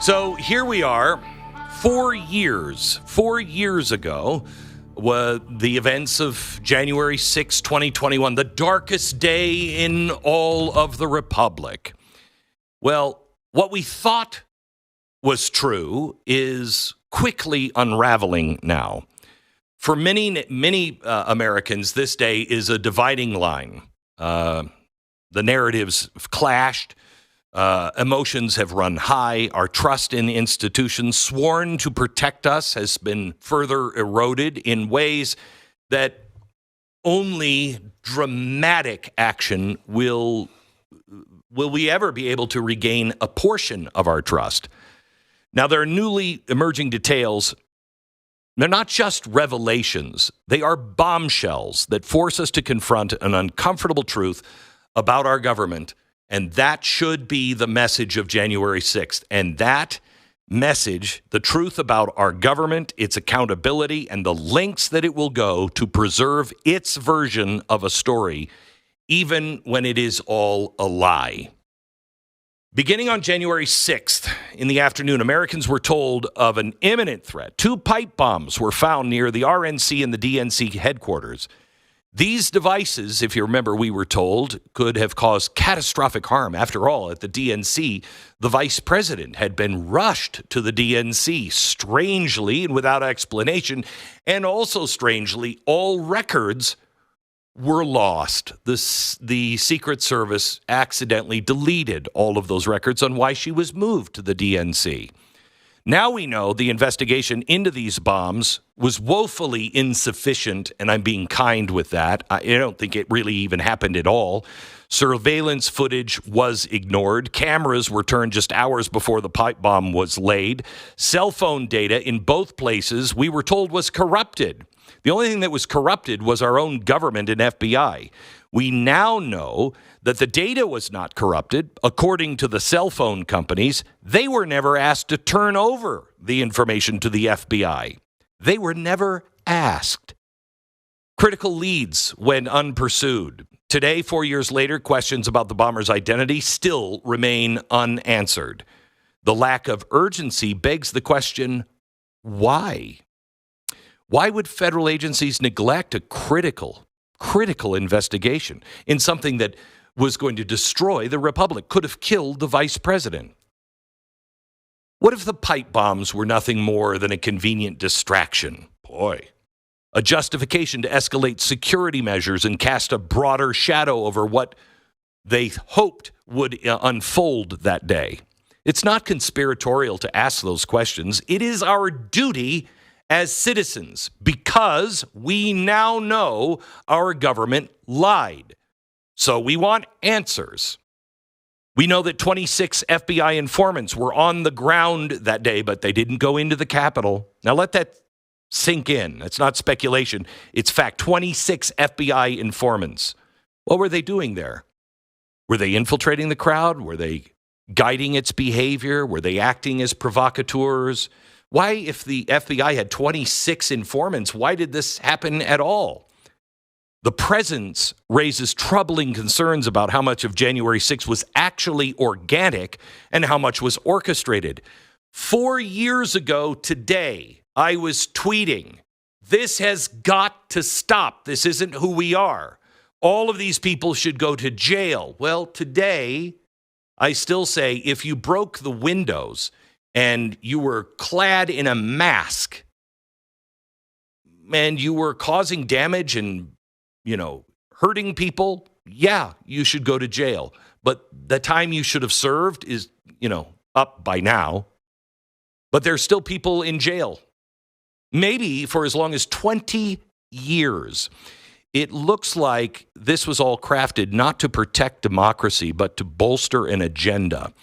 So here we are, 4 years ago, the events of January 6, 2021, the darkest day in all of the Republic. Well, what we thought was true is quickly unraveling now. For many Americans, this day is a dividing line. The narratives have clashed. Emotions have run high. Our trust in institutions sworn to protect us has been further eroded in ways that only dramatic action will we ever be able to regain a portion of our trust. Now, there are newly emerging details. They're not just revelations. They are bombshells that force us to confront an uncomfortable truth about our government. And that should be the message of January 6th. And that message, the truth about our government, its accountability, and the lengths that it will go to preserve its version of a story, even when it is all a lie. Beginning on January 6th in the afternoon, Americans were told of an imminent threat. 2 pipe bombs were found near the RNC and the DNC headquarters. These devices, if you remember, we were told, could have caused catastrophic harm. After all, at the DNC, the vice president had been rushed to the DNC, strangely and without explanation, and also strangely, all records were lost. The Secret Service accidentally deleted all of those records on why she was moved to the DNC. Now we know the investigation into these bombs was woefully insufficient, and I'm being kind with that. I don't think it really even happened at all. Surveillance footage was ignored. Cameras were turned just hours before the pipe bomb was laid. Cell phone data in both places, we were told, was corrupted. The only thing that was corrupted was our own government and FBI. We now know that the data was not corrupted. According to the cell phone companies, they were never asked to turn over the information to the FBI. They were never asked. Critical leads went unpursued. Today, 4 years later, questions about the bomber's identity still remain unanswered. The lack of urgency begs the question, why? Why would federal agencies neglect a critical investigation in something that was going to destroy the republic, could have killed the vice president? What if the pipe bombs were nothing more than a convenient distraction? Boy, a justification to escalate security measures and cast a broader shadow over what they hoped would unfold that day. It's not conspiratorial to ask those questions. It is our duty as citizens, because we now know our government lied. So we want answers. We know that 26 FBI informants were on the ground that day, but they didn't go into the Capitol. Now let that sink in. It's not speculation. It's fact. 26 FBI informants. What were they doing there? Were they infiltrating the crowd? Were they guiding its behavior? Were they acting as provocateurs? Why, if the FBI had 26 informants, why did this happen at all? The presence raises troubling concerns about how much of January 6th was actually organic and how much was orchestrated. 4 years ago today, I was tweeting, "This has got to stop. This isn't who we are. All of these people should go to jail." Well, today, I still say, if you broke the windows and you were clad in a mask and you were causing damage and, hurting people, yeah, you should go to jail. But the time you should have served is, up by now. But there's still people in jail, maybe for as long as 20 years. It looks like this was all crafted not to protect democracy, but to bolster an agenda.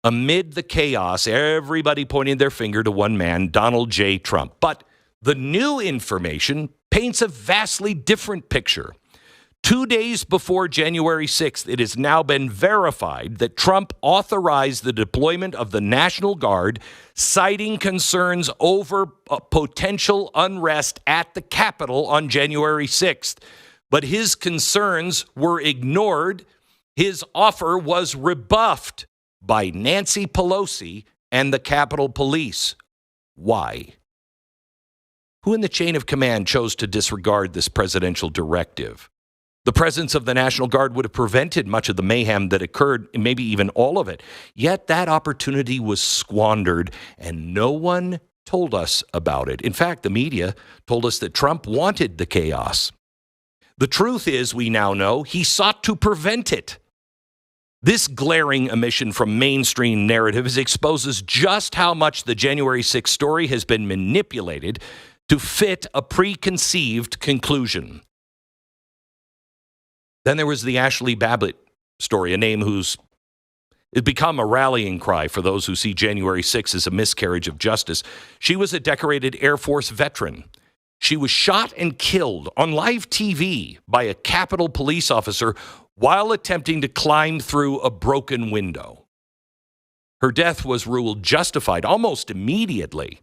Amid the chaos, everybody pointing their finger to one man, Donald J. Trump. But the new information paints a vastly different picture. 2 days before January 6th, it has now been verified that Trump authorized the deployment of the National Guard, citing concerns over potential unrest at the Capitol on January 6th. But his concerns were ignored. His offer was rebuffed by Nancy Pelosi and the Capitol Police. Why? Who in the chain of command chose to disregard this presidential directive? The presence of the National Guard would have prevented much of the mayhem that occurred, maybe even all of it. Yet that opportunity was squandered, and no one told us about it. In fact, the media told us that Trump wanted the chaos. The truth is, we now know, he sought to prevent it. This glaring omission from mainstream narratives exposes just how much the January 6th story has been manipulated to fit a preconceived conclusion. Then there was the Ashley Babbitt story, a name who's become a rallying cry for those who see January 6th as a miscarriage of justice. She was a decorated Air Force veteran. She was shot and killed on live TV by a Capitol Police officer while attempting to climb through a broken window. Her death was ruled justified almost immediately.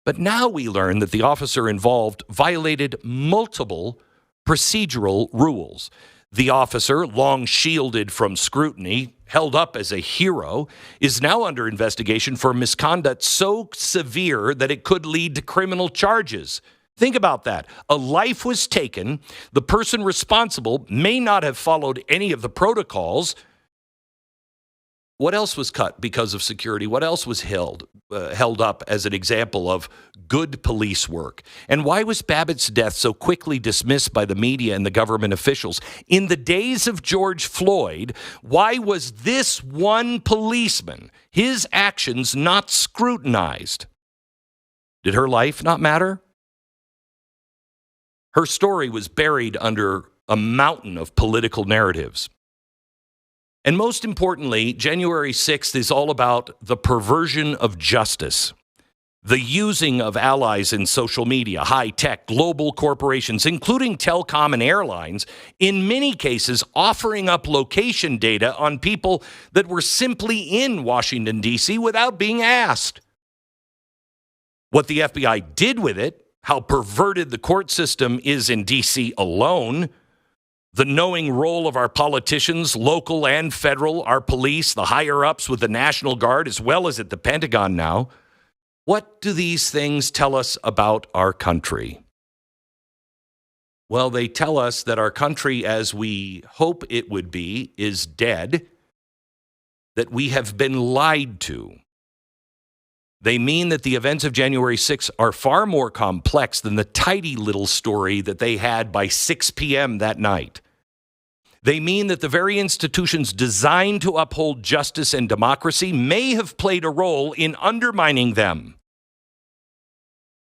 But now we learn that the officer involved violated multiple procedural rules. The officer, long shielded from scrutiny, held up as a hero, is now under investigation for misconduct so severe that it could lead to criminal charges. Think about that. A life was taken. The person responsible may not have followed any of the protocols. What else was cut because of security? What else was held up as an example of good police work? And why was Babbitt's death so quickly dismissed by the media and the government officials? In the days of George Floyd, why was this one policeman, his actions not scrutinized? Did her life not matter? Her story was buried under a mountain of political narratives. And most importantly, January 6th is all about the perversion of justice, the using of allies in social media, high-tech, global corporations, including telecom and airlines, in many cases offering up location data on people that were simply in Washington, D.C. without being asked. What the FBI did with it, how perverted the court system is in D.C. alone, the knowing role of our politicians, local and federal, our police, the higher-ups with the National Guard, as well as at the Pentagon now. What do these things tell us about our country? Well, they tell us that our country, as we hope it would be, is dead, that we have been lied to. They mean that the events of January 6th are far more complex than the tidy little story that they had by 6 p.m. that night. They mean that the very institutions designed to uphold justice and democracy may have played a role in undermining them.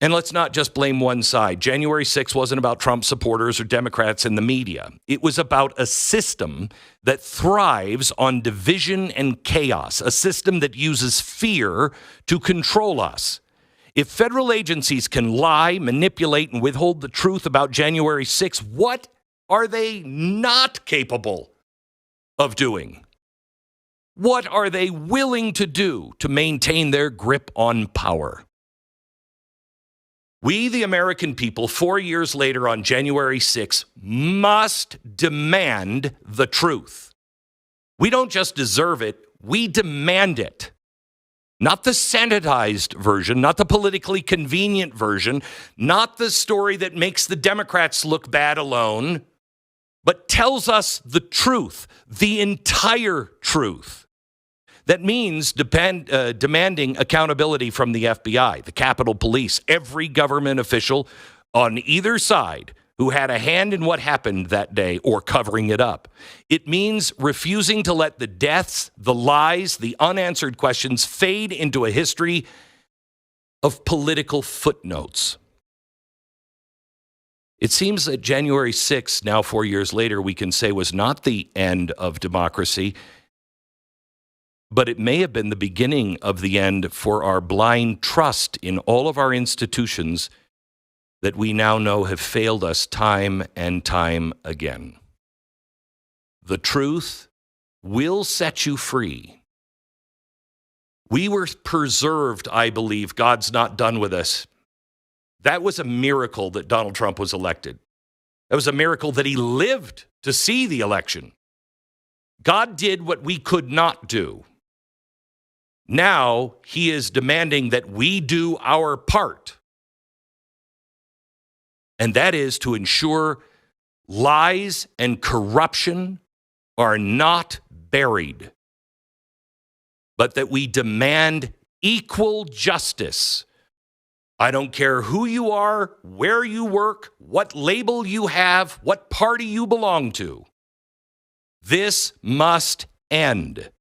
And let's not just blame one side. January 6th wasn't about Trump supporters or Democrats in the media. It was about a system that thrives on division and chaos, a system that uses fear to control us. If federal agencies can lie, manipulate, and withhold the truth about January 6th, what are they not capable of doing? What are they willing to do to maintain their grip on power? We, the American people, 4 years later on January 6th, must demand the truth. We don't just deserve it, we demand it. Not the sanitized version, not the politically convenient version, not the story that makes the Democrats look bad alone, but tells us the truth, the entire truth. That means demanding accountability from the FBI, the Capitol Police, every government official on either side who had a hand in what happened that day or covering it up. It means refusing to let the deaths, the lies, the unanswered questions fade into a history of political footnotes. It seems that January 6th, now 4 years later, we can say was not the end of democracy, but it may have been the beginning of the end for our blind trust in all of our institutions that we now know have failed us time and time again. The truth will set you free. We were preserved, I believe. God's not done with us. That was a miracle that Donald Trump was elected. That was a miracle that he lived to see the election. God did what we could not do. Now he is demanding that we do our part. And that is to ensure lies and corruption are not buried, but that we demand equal justice. I don't care who you are, where you work, what label you have, what party you belong to. This must end.